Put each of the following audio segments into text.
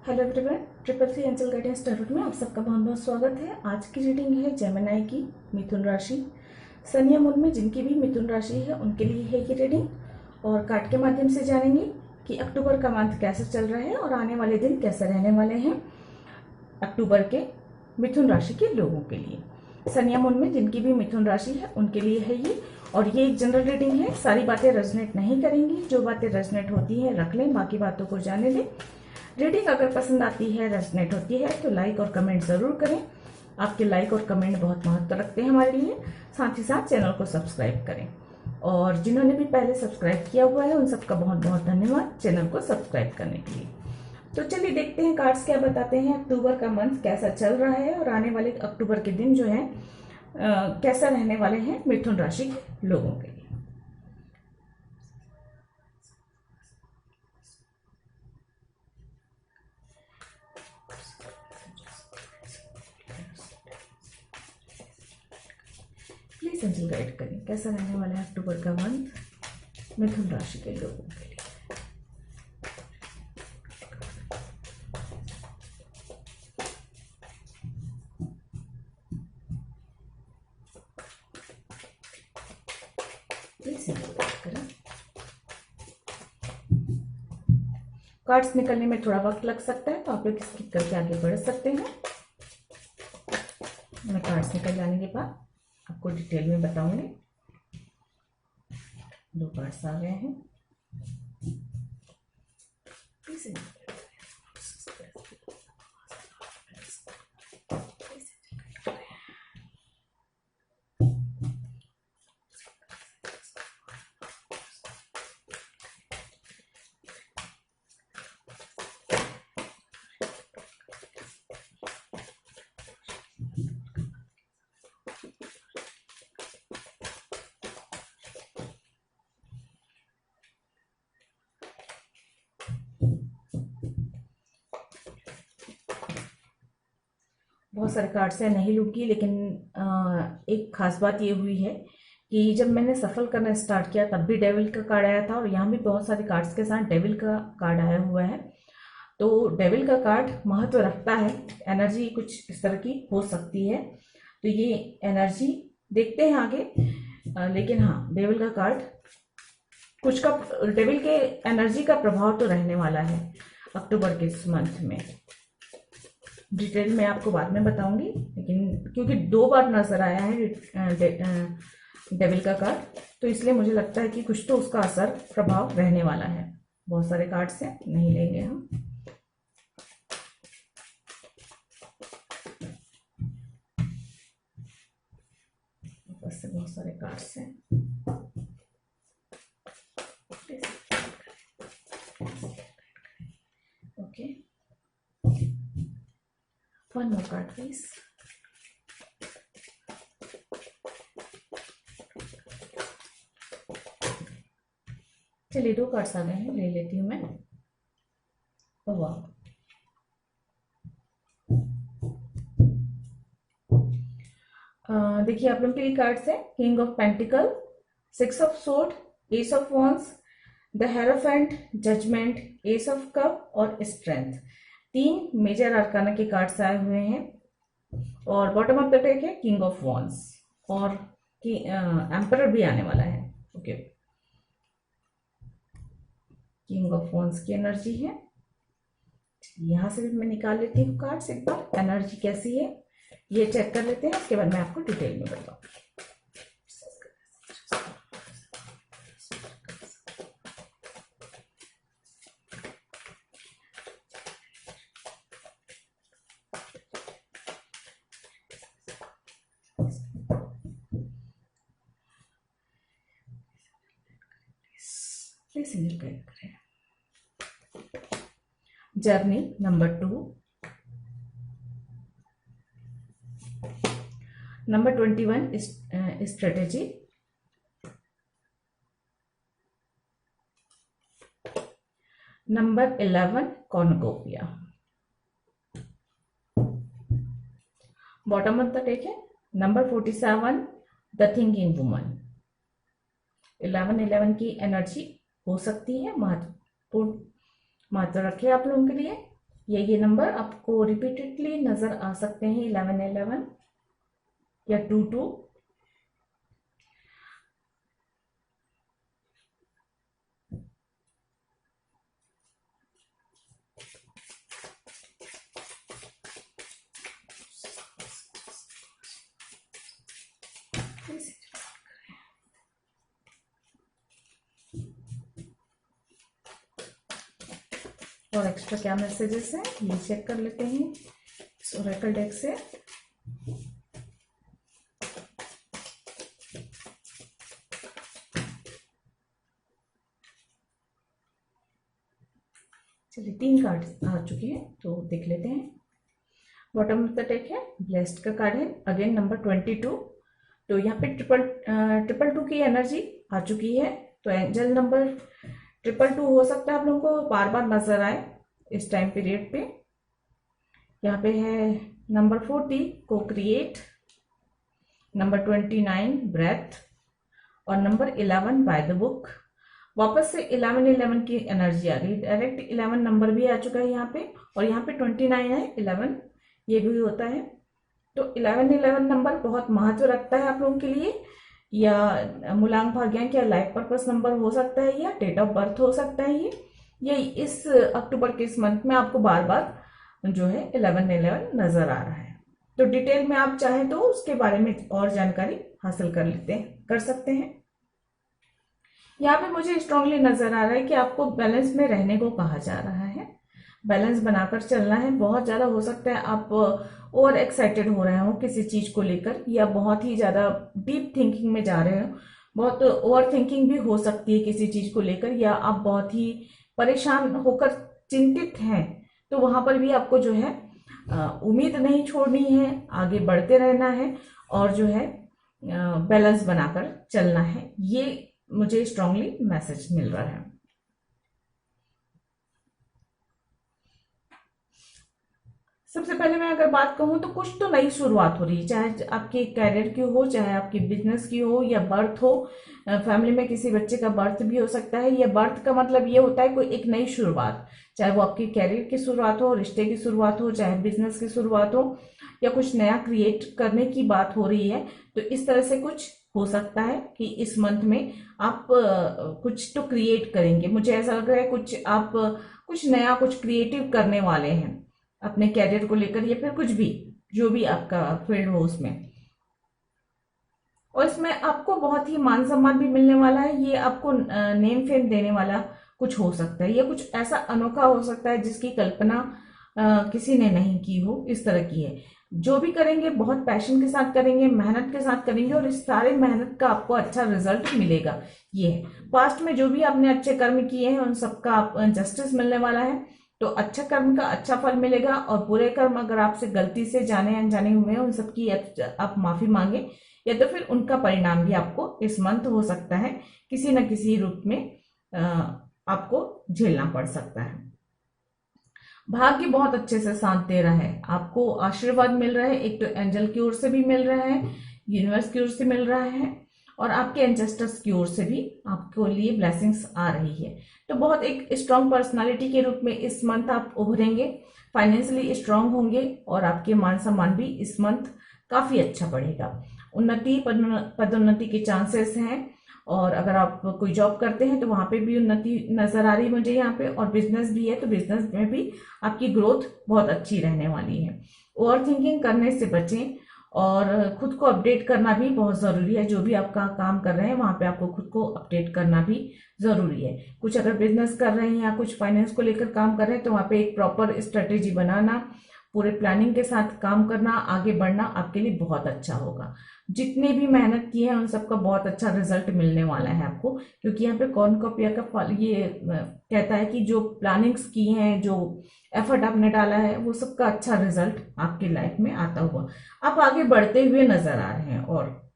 Hello everyone, triple C angel guidance tarot में आप सबका बहुत बहुत स्वागत है। आज की रीडिंग है जेमिनी की मिथुन राशि। सन या मून में जिनकी भी मिथुन राशि है उनके लिए है ये रीडिंग। और कार्ड के माध्यम से जानेंगे कि अक्टूबर का मंथ कैसे चल रहा है और आने वाले दिन कैसे रहने वाले हैं अक्टूबर के मिथुन राशि के लोगों के लिए। सन या मून में जिनकी भी मिथुन राशि है उनके लिए है ये। और ये एक जनरल रीडिंग है, सारी बातें रेजोनेट नहीं करेंगी। जो बातें रेजोनेट होती हैं रख लें, बाकी बातों को जाने दें। रीडिंग अगर पसंद आती है, रेजोनेट होती है तो लाइक और कमेंट जरूर करें। आपके लाइक और कमेंट बहुत महत्व रखते हैं हमारे लिए। साथ ही साथ चैनल को सब्सक्राइब करें। और जिन्होंने भी पहले सब्सक्राइब किया हुआ है उन सबका बहुत बहुत धन्यवाद चैनल को सब्सक्राइब करने के लिए। तो चलिए देखते हैं कार्ड्स क्या बताते हैं, अक्टूबर का मंथ कैसा चल रहा है और आने वाले अक्टूबर के दिन जो है कैसा रहने वाले हैं मिथुन राशि के लोगों के लिए। प्लीज एंजल गाइड करें कैसा रहने वाला है अक्टूबर का मंथ मिथुन राशि के लोगों के लिए। प्लीज एंजल गाइड करें। कार्ड्स निकलने में थोड़ा वक्त लग सकता है तो आप लोग स्किप करके आगे बढ़ सकते हैं। मैं कार्ड्स निकल जाने के बाद आपको डिटेल में बताऊंगी। 2 कार्ड्स आ गए हैं। बहुत सारे कार्ड्स हैं, नहीं लूँगी, लेकिन एक खास बात ये हुई है कि जब मैंने सफल करना स्टार्ट किया तब भी डेविल का कार्ड आया था और यहाँ भी बहुत सारे कार्ड्स के साथ डेविल का कार्ड आया हुआ है। तो डेविल का कार्ड महत्व रखता है, एनर्जी कुछ इस तरह की हो सकती है। तो ये एनर्जी देखते हैं आगे। लेकिन हाँ, डेविल का कार्ड कुछ का, डेविल के एनर्जी का प्रभाव तो रहने वाला है अक्टूबर के इस मंथ में। डिटेल में आपको बाद में बताऊंगी, लेकिन क्योंकि 2 बार नजर आया है डेविल का कार्ड तो इसलिए मुझे लगता है कि कुछ तो उसका असर प्रभाव रहने वाला है। बहुत सारे कार्ड से नहीं लेंगे हम। बस से बहुत सारे कार्ड्स हैं। Okay, 1 more card please। चलिए 2 कार्ड्स आ गए हैं, ले लेती हूँ मैं। वाह, देखिए आप लोगों के लिए कार्ड्स है king of pentacle, 6 of sword, ace of wands, the hierophant, judgement, ace of cup और स्ट्रेंथ। 3 मेजर आर्काना के कार्ड्स आए हुए हैं। और बॉटम ऑफ द डेक है किंग ऑफ वॉन्ड्स और कि एम्परर भी आने वाला है। ओके, किंग ऑफ वॉन्ड्स की एनर्जी है। यहां से भी मैं निकाल लेती हूँ कार्ड्स, एक बार एनर्जी कैसी है ये चेक कर लेते हैं, उसके बाद मैं आपको डिटेल में बताऊंगी। प्लीज सिंगल गाइड करें। Journey number 2, number 21 strategy, number 11 cornucopia. Bottom of the deck है नंबर 47 द थिंकिंग वुमन। 11 की एनर्जी हो सकती है, महत्वपूर्ण महत्व रखे आप लोगों के लिए। ये नंबर आपको रिपीटेडली नजर आ सकते हैं, 1111 या 22। और एक्स्ट्रा क्या मैसेजेस हैं ये चेक कर लेते हैं इस ओरेकल डेक से। चलिए 3 कार्ड आ चुके हैं तो देख लेते हैं। बॉटम ऑफ द डेक है ब्लेस्ड का कार्ड है, अगेन नंबर 22। तो यहाँ पे ट्रिपल टू की एनर्जी आ चुकी है। तो एंजल नंबर 222 हो सकता है आप लोगों को बार बार नजर आए इस टाइम पीरियड पे। यहाँ पे है नंबर 40 को क्रिएट, नंबर 29 ब्रेथ और नंबर 11 बाय द बुक। वापस से 11 की एनर्जी आ गई, डायरेक्ट 11 नंबर भी आ चुका है यहाँ पे, और यहाँ पे 29 है, 11 ये भी होता है। तो 11 नंबर बहुत महत्व रखता है आप लोगों के लिए, या मूलांक भाग्यांक या लाइफ पर्पस नंबर हो सकता है, या डेट ऑफ बर्थ हो सकता है। ये इस अक्टूबर के इस मंथ में आपको बार बार जो है 11 नजर आ रहा है। तो डिटेल में आप चाहें तो उसके बारे में और जानकारी हासिल कर सकते हैं। यहाँ पे मुझे स्ट्रांगली नजर आ रहा है कि आपको बैलेंस में रहने को कहा जा रहा है, बैलेंस बनाकर चलना है। बहुत ज्यादा हो सकता है आप ओवर एक्साइटेड हो रहे हो किसी चीज को लेकर, या बहुत ही ज्यादा डीप थिंकिंग में जा रहे हो, बहुत ओवर थिंकिंग भी हो सकती है किसी चीज को लेकर, या आप बहुत ही परेशान होकर चिंतित हैं। तो वहां पर भी आपको जो है उम्मीद नहीं छोड़नी है, आगे बढ़ते रहना है और जो है बैलेंस बनाकर चलना है। ये मुझे स्ट्रांगली मैसेज मिल रहा है। सबसे पहले मैं अगर बात कहूं तो कुछ तो नई शुरुआत हो रही है, चाहे आपके कैरियर की हो, चाहे आपकी बिजनेस की हो, या बर्थ हो, फैमिली में किसी बच्चे का बर्थ भी हो सकता है। या बर्थ का मतलब ये होता है कोई एक नई शुरुआत, चाहे वो आपके कैरियर की शुरुआत हो, रिश्ते की शुरुआत हो, चाहे बिजनेस की शुरुआत हो, या कुछ नया क्रिएट करने की बात हो रही है। तो इस तरह से कुछ हो सकता है कि इस मंथ में आप कुछ तो क्रिएट करेंगे। मुझे ऐसा लग रहा है कुछ आप कुछ नया कुछ क्रिएटिव करने वाले हैं अपने कैरियर को लेकर, या फिर कुछ भी जो भी आपका फील्ड हो उसमें। और इसमें आपको बहुत ही मान सम्मान भी मिलने वाला है। ये आपको नेम फेम देने वाला कुछ हो सकता है, या कुछ ऐसा अनोखा हो सकता है जिसकी कल्पना किसी ने नहीं की हो, इस तरह की है। जो भी करेंगे बहुत पैशन के साथ करेंगे, मेहनत के साथ करेंगे, और इस सारे मेहनत का आपको अच्छा रिजल्ट मिलेगा। ये है पास्ट में जो भी आपने अच्छे कर्म किए हैं उन सबका आप जस्टिस मिलने वाला है। तो अच्छा कर्म का अच्छा फल मिलेगा, और बुरे कर्म अगर आपसे गलती से जाने अनजाने हुए हैं उन सबकी आप माफी मांगे, या तो फिर उनका परिणाम भी आपको इस मंथ हो सकता है किसी न किसी रूप में आपको झेलना पड़ सकता है। भाग्य बहुत अच्छे से साथ दे रहा है, आपको आशीर्वाद मिल रहा है, एक तो एंजल की ओर से भी मिल रहा है, यूनिवर्स की ओर से मिल रहा है, और आपके एंसेस्टर्स की ओर से भी आपको लिए ब्लेसिंग्स आ रही है। तो बहुत एक स्ट्रांग पर्सनालिटी के रूप में इस मंथ आप उभरेंगे, फाइनेंशियली स्ट्रांग होंगे, और आपके मान सम्मान भी इस मंथ काफी अच्छा बढ़ेगा। उन्नति पदोन्नति के चांसेस हैं, और अगर आप कोई जॉब करते हैं तो वहां पे भी उन्नति नजर आ रही है मुझे यहाँ पे, और बिजनेस भी है तो बिजनेस में भी आपकी ग्रोथ बहुत अच्छी रहने वाली है। ओवर थिंकिंग करने से बचें, और खुद को अपडेट करना भी बहुत जरूरी है। जो भी आपका काम कर रहे हैं वहां पे आपको खुद को अपडेट करना भी जरूरी है। कुछ अगर बिजनेस कर रहे हैं या कुछ फाइनेंस को लेकर काम कर रहे हैं तो वहां पे एक प्रॉपर स्ट्रेटेजी बनाना, पूरे प्लानिंग के साथ काम करना, आगे बढ़ना आपके लिए बहुत अच्छा होगा। जितने भी मेहनत की है उन सबका बहुत अच्छा रिजल्ट मिलने वाला है आपको, क्योंकि यहाँ पे कॉर्नकोपिया का फल ये कहता है कि जो प्लानिंग्स की हैं, जो एफर्ट आपने डाला है, वो सबका अच्छा रिजल्ट आपकी लाइफ में आता हुआ आप आगे बढ़ते हुए नजर आ रहे हैं। और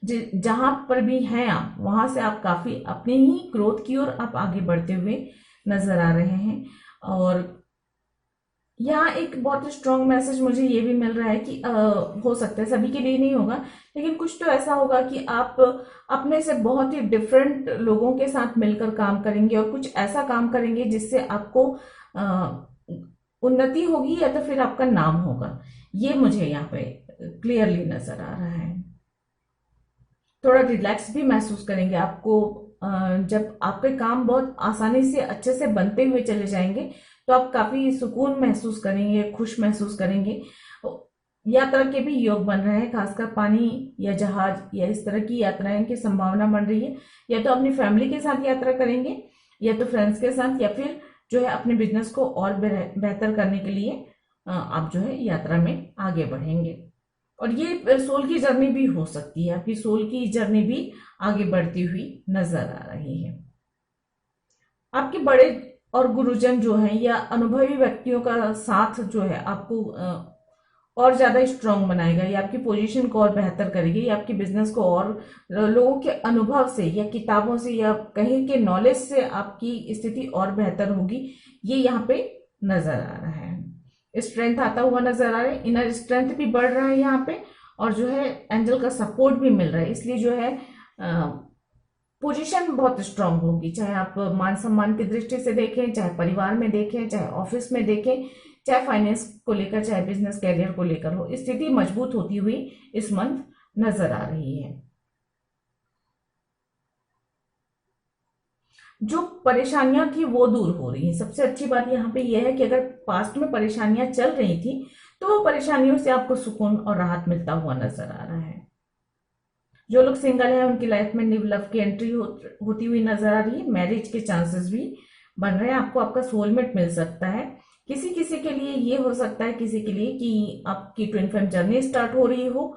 जहां पर भी हैं आप वहां से आप काफी अपनी ही ग्रोथ की ओर आप आगे बढ़ते हुए नजर आ रहे हैं। और यहाँ एक बहुत स्ट्रॉन्ग मैसेज मुझे ये भी मिल रहा है कि हो सकता है सभी के लिए नहीं होगा, लेकिन कुछ तो ऐसा होगा कि आप अपने से बहुत ही डिफरेंट लोगों के साथ मिलकर काम करेंगे, और कुछ ऐसा काम करेंगे जिससे आपको उन्नति होगी या तो फिर आपका नाम होगा, ये मुझे यहाँ पे क्लियरली नजर आ रहा है। थोड़ा रिलैक्स भी महसूस करेंगे आपको। जब आपके काम बहुत आसानी से अच्छे से बनते हुए चले जाएंगे तो आप काफी सुकून महसूस करेंगे, खुश महसूस करेंगे। यात्रा के भी योग बन रहे हैं, खासकर पानी या जहाज या इस तरह की यात्राएं की संभावना बन रही है। या तो अपनी फैमिली के साथ यात्रा करेंगे या तो फ्रेंड्स के साथ, या फिर जो है अपने बिजनेस को और बेहतर करने के लिए आप जो है यात्रा में आगे बढ़ेंगे। और ये सोल की जर्नी भी हो सकती है, आपकी सोल की जर्नी भी आगे बढ़ती हुई नजर आ रही है। आपके बड़े और गुरुजन जो हैं या अनुभवी व्यक्तियों का साथ जो है आपको और ज्यादा स्ट्रांग बनाएगा, या आपकी पोजीशन को और बेहतर करेगी, या आपकी बिजनेस को और लोगों के अनुभव से या किताबों से या कहीं के नॉलेज से आपकी स्थिति और बेहतर होगी, ये यहाँ पे नजर आ रहा है। स्ट्रेंथ आता हुआ नजर आ रहा है, इनर स्ट्रेंथ भी बढ़ रहा है यहाँ पे, और जो है एंजल का सपोर्ट भी मिल रहा है। इसलिए जो है पोजीशन बहुत स्ट्रांग होगी, चाहे आप मान सम्मान की दृष्टि से देखें, चाहे परिवार में देखें, चाहे ऑफिस में देखें, चाहे फाइनेंस को लेकर, चाहे बिजनेस कैरियर को लेकर हो, स्थिति मजबूत होती हुई इस मंथ नजर आ रही है। जो परेशानियां थी वो दूर हो रही है। सबसे अच्छी बात यहाँ पे यह है कि अगर पास्ट में परेशानियां चल रही थी तो वो परेशानियों से आपको सुकून और राहत मिलता हुआ नजर आ रहा है। जो लोग सिंगल हैं उनकी लाइफ में न्यू लव की एंट्री होती हुई नजर आ रही है। मैरिज के चांसेस भी बन रहे हैं, आपको आपका सोलमेट मिल सकता है। किसी किसी के लिए ये हो सकता है, किसी के लिए कि आपकी ट्विन फ्लेम जर्नी स्टार्ट हो रही हो,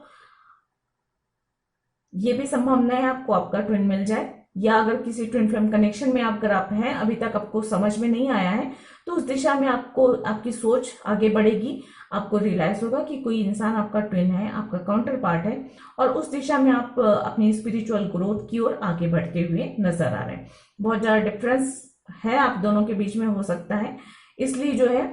ये भी संभावना है आपको आपका ट्विन मिल जाए। या अगर किसी ट्विन फ्लेम कनेक्शन में अगर आप हैं, अभी तक आपको समझ में नहीं आया है, तो उस दिशा में आपको आपकी सोच आगे बढ़ेगी। आपको रियलाइज होगा कि कोई इंसान आपका ट्विन है, आपका काउंटर पार्ट है, और उस दिशा में आप अपनी स्पिरिचुअल ग्रोथ की ओर आगे बढ़ते हुए नजर आ रहे हैं। बहुत ज्यादा डिफरेंस है आप दोनों के बीच में हो सकता है, इसलिए जो है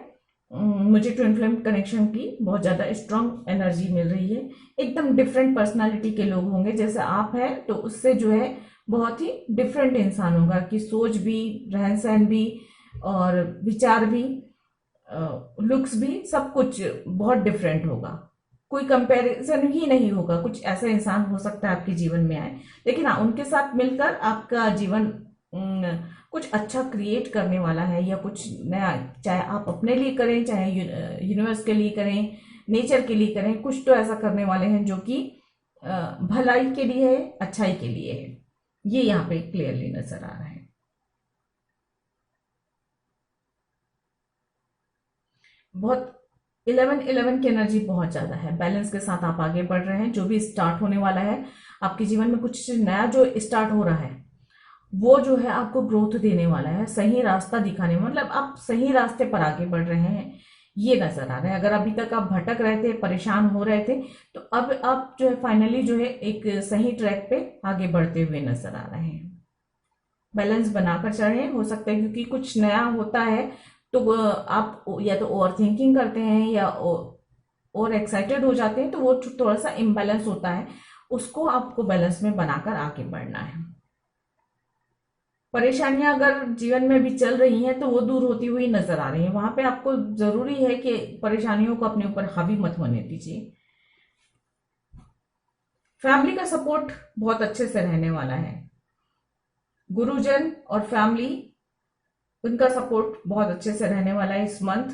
मुझे ट्विन फ्लेम कनेक्शन की बहुत ज्यादा स्ट्रांग एनर्जी मिल रही है। एकदम डिफरेंट पर्सनालिटी के लोग होंगे, जैसे आप हैं तो उससे जो है बहुत ही डिफरेंट इंसान होगा, कि सोच भी, रहन सहन भी, और विचार भी, लुक्स भी, सब कुछ बहुत डिफरेंट होगा। कोई कंपैरिजन ही नहीं होगा। कुछ ऐसा इंसान हो सकता है आपके जीवन में आए, लेकिन हाँ, उनके साथ मिलकर आपका जीवन कुछ अच्छा क्रिएट करने वाला है, या कुछ नया, चाहे आप अपने लिए करें, चाहे यूनिवर्स के लिए करें, नेचर के लिए करें, कुछ तो ऐसा करने वाले हैं जो कि भलाई के लिए है, अच्छाई के लिए है। ये यहाँ पे क्लियरली नजर आ रहा है। बहुत 11-11 की एनर्जी बहुत ज्यादा है। बैलेंस के साथ आप आगे बढ़ रहे हैं। जो भी स्टार्ट होने वाला है आपके जीवन में, कुछ नया जो स्टार्ट हो रहा है, वो जो है आपको ग्रोथ देने वाला है, सही रास्ता दिखाने, मतलब आप सही रास्ते पर आगे बढ़ रहे हैं, ये नजर आ रहा है। अगर अभी तक आप भटक रहे थे, परेशान हो रहे थे, तो अब आप जो है फाइनली जो है एक सही ट्रैक पे आगे बढ़ते हुए नजर आ रहे हैं। बैलेंस बनाकर चढ़े, हो सकता है क्योंकि कुछ नया होता है तो आप या तो ओवर थिंकिंग करते हैं या और एक्साइटेड हो जाते हैं, तो वो थोड़ा सा इम्बैलेंस होता है, उसको आपको बैलेंस में बनाकर आगे बढ़ना है। परेशानियां अगर जीवन में भी चल रही हैं तो वो दूर होती हुई नजर आ रही हैं। वहां पे आपको जरूरी है कि परेशानियों को अपने ऊपर हावी मत होने दीजिए। फैमिली का सपोर्ट बहुत अच्छे से रहने वाला है। गुरुजन और फैमिली, उनका सपोर्ट बहुत अच्छे से रहने वाला है इस मंथ।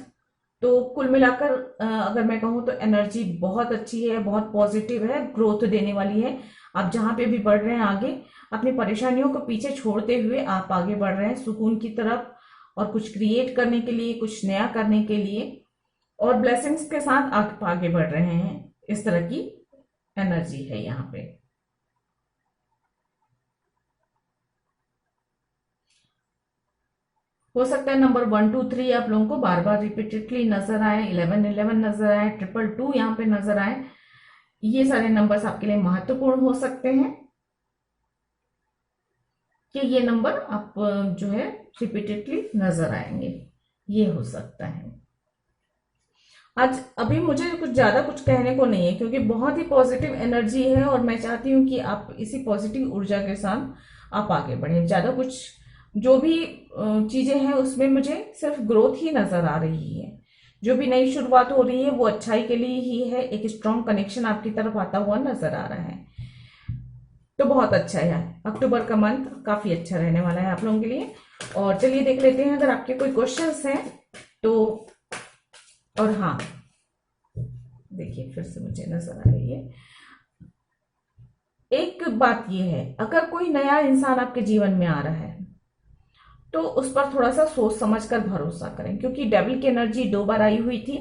तो कुल मिलाकर अगर मैं कहूँ तो एनर्जी बहुत अच्छी है, बहुत पॉजिटिव है, ग्रोथ देने वाली है। आप जहां पे भी बढ़ रहे हैं आगे, अपनी परेशानियों को पीछे छोड़ते हुए आप आगे बढ़ रहे हैं सुकून की तरफ, और कुछ क्रिएट करने के लिए, कुछ नया करने के लिए, और ब्लेसिंग्स के साथ आप आगे बढ़ रहे हैं। इस तरह की एनर्जी है यहाँ पे। हो सकता है नंबर 1 2 3 आप लोगों को बार बार रिपीटेडली नजर आए, 11-11 नजर आए, 222 यहाँ पे नजर आए। ये सारे नंबर्स आपके लिए महत्वपूर्ण हो सकते हैं, कि ये नंबर आप जो है रिपीटेडली नजर आएंगे, ये हो सकता है। आज अभी मुझे कुछ ज्यादा कुछ कहने को नहीं है, क्योंकि बहुत ही पॉजिटिव एनर्जी है, और मैं चाहती हूँ कि आप इसी पॉजिटिव ऊर्जा के साथ आप आगे बढ़ें। ज्यादा कुछ जो भी चीजें हैं उसमें मुझे सिर्फ ग्रोथ ही नजर आ रही है। जो भी नई शुरुआत हो रही है वो अच्छाई के लिए ही है। एक स्ट्रॉन्ग कनेक्शन आपकी तरफ आता हुआ नजर आ रहा है, तो बहुत अच्छा है। अक्टूबर का मंथ काफी अच्छा रहने वाला है आप लोगों के लिए। और चलिए देख लेते हैं अगर आपके कोई क्वेश्चंस हैं तो। और हाँ, देखिए फिर से मुझे नजर आ रही है एक बात, ये है अगर कोई नया इंसान आपके जीवन में आ रहा है तो उस पर थोड़ा सा सोच समझ कर भरोसा करें, क्योंकि डेविल की एनर्जी 2 बार आई हुई थी।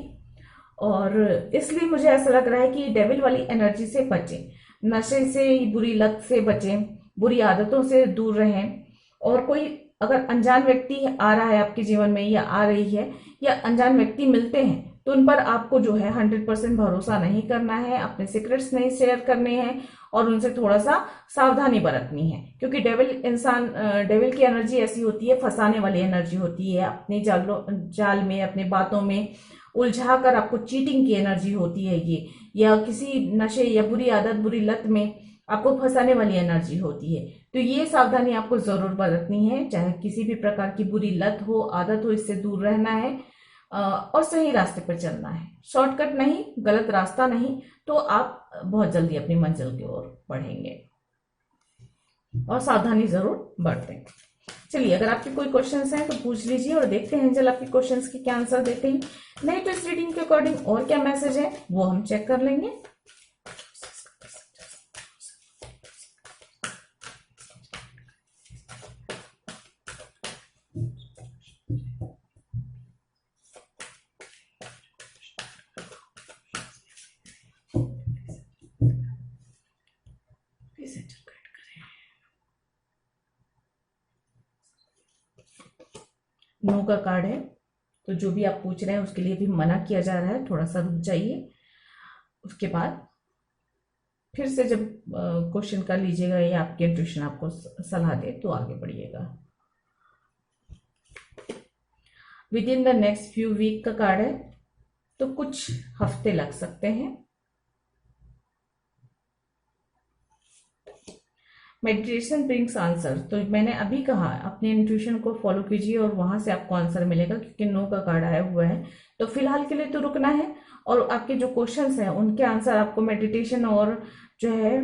और इसलिए मुझे ऐसा लग रहा है कि डेविल वाली एनर्जी से बचें, नशे से, बुरी लत से बचें, बुरी आदतों से दूर रहें। और कोई अगर अनजान व्यक्ति आ रहा है आपके जीवन में या आ रही है, या अनजान व्यक्ति मिलते हैं, तो उन पर आपको जो है 100% भरोसा नहीं करना है, अपने सीक्रेट्स नहीं शेयर करने हैं और उनसे थोड़ा सा सावधानी बरतनी है। क्योंकि डेविल की एनर्जी ऐसी होती है, फंसाने वाली एनर्जी होती है, अपने जाल में, अपने बातों में उलझा कर आपको चीटिंग की एनर्जी होती है ये, या किसी नशे या बुरी आदत, बुरी लत में आपको फंसाने वाली एनर्जी होती है। तो ये सावधानी आपको जरूर बरतनी है, चाहे किसी भी प्रकार की बुरी लत हो, आदत हो, इससे दूर रहना है और सही रास्ते पर चलना है। शॉर्टकट नहीं, गलत रास्ता नहीं, तो आप बहुत जल्दी अपनी मंजिल की ओर बढ़ेंगे। और सावधानी जरूर बरतें। चलिए अगर आपके कोई क्वेश्चंस हैं तो पूछ लीजिए और देखते हैं एंजल आपके क्वेश्चंस के क्या आंसर देते हैं। नहीं तो इस रीडिंग के अकॉर्डिंग और क्या मैसेज है वो हम चेक कर लेंगे। नो का कार्ड है, तो जो भी आप पूछ रहे हैं उसके लिए भी मना किया जा रहा है, थोड़ा सा रुक जाइए। उसके बाद फिर से जब क्वेश्चन कर लीजिएगा या आपके इंट्यूशन आपको सलाह दे तो आगे बढ़िएगा। Within the next few week का कार्ड है, तो कुछ हफ्ते लग सकते हैं। मेडिटेशन ब्रिंग्स आंसर, तो मैंने अभी कहा अपने इंट्यूशन को फॉलो कीजिए और वहां से आपको आंसर मिलेगा, क्योंकि नो का कार्ड आया हुआ है। तो फिलहाल के लिए तो रुकना है, और आपके जो क्वेश्चंस हैं उनके आंसर आपको मेडिटेशन और जो है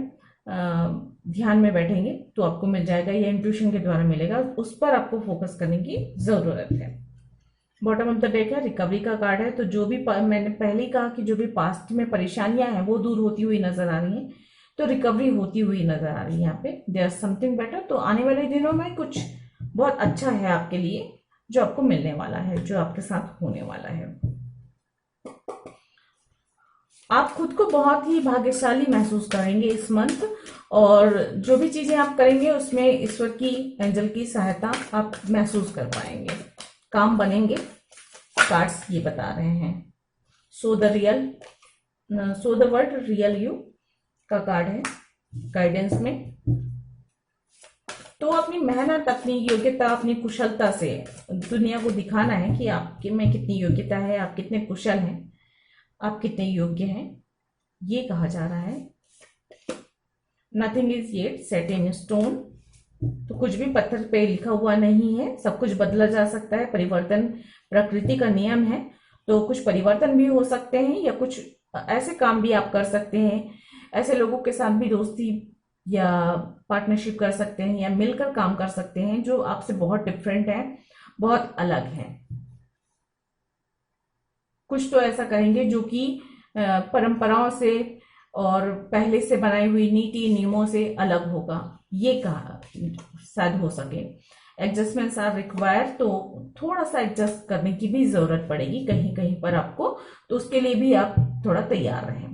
ध्यान में बैठेंगे तो आपको मिल जाएगा, या इंट्यूशन के द्वारा मिलेगा, उस पर आपको फोकस करने की जरूरत है। बॉटम ऑफ द डेक है, रिकवरी का कार्ड है, तो जो भी मैंने पहले ही कहा कि जो भी पास्ट में परेशानियां हैं वो दूर होती हुई नजर आ रही हैं, तो रिकवरी होती हुई नजर आ रही है यहाँ पे। देयर समथिंग बेटर, तो आने वाले दिनों में कुछ बहुत अच्छा है आपके लिए जो आपको मिलने वाला है, जो आपके साथ होने वाला है। आप खुद को बहुत ही भाग्यशाली महसूस करेंगे इस मंथ, और जो भी चीजें आप करेंगे उसमें ईश्वर की, एंजल की सहायता आप महसूस कर पाएंगे, काम बनेंगे। कार्ड्स ये बता रहे हैं। So the word real you का कार्ड है गाइडेंस में। तो अपनी मेहनत, अपनी योग्यता, अपनी कुशलता से दुनिया को दिखाना है कि आपके में कितनी योग्यता है, आप कितने कुशल हैं, आप कितने योग्य हैं, ये कहा जा रहा है। Nothing is yet set in stone, तो कुछ भी पत्थर पे लिखा हुआ नहीं है, सब कुछ बदला जा सकता है। परिवर्तन प्रकृति का नियम है, तो कुछ परिवर्तन भी हो सकते हैं, या कुछ ऐसे काम भी आप कर सकते हैं, ऐसे लोगों के साथ भी दोस्ती या पार्टनरशिप कर सकते हैं, या मिलकर काम कर सकते हैं जो आपसे बहुत डिफरेंट है, बहुत अलग है। कुछ तो ऐसा करेंगे जो कि परंपराओं से और पहले से बनाई हुई नीति नियमों से अलग होगा, ये कहा शायद हो सके। एडजस्टमेंट्स आर रिक्वायर, तो थोड़ा सा एडजस्ट करने की भी जरूरत पड़ेगी कहीं कहीं पर आपको, तो उसके लिए भी आप थोड़ा तैयार रहें।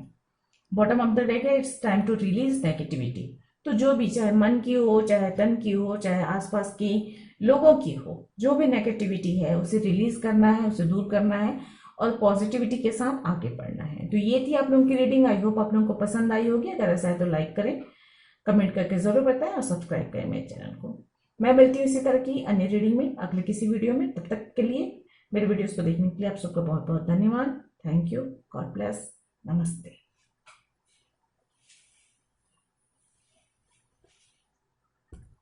बॉटम ऑफ द डेक है, it's time to release negativity, तो जो भी, चाहे मन की हो, चाहे तन की हो, चाहे आसपास की लोगों की हो, जो भी नेगेटिविटी है उसे रिलीज करना है, उसे दूर करना है और पॉजिटिविटी के साथ आगे बढ़ना है। तो ये थी आप लोगों की रीडिंग। आई होप आप लोगों को पसंद आई होगी। अगर ऐसा है तो लाइक करें, कमेंट करके जरूर बताएं और सब्सक्राइब करें मेरे चैनल को। मैं मिलती हूँ इसी तरह की अन्य रीडिंग में अगले किसी वीडियो में। तब तक के लिए मेरे वीडियोस को देखने के लिए आप सबका बहुत बहुत धन्यवाद। Thank you. God bless. नमस्ते।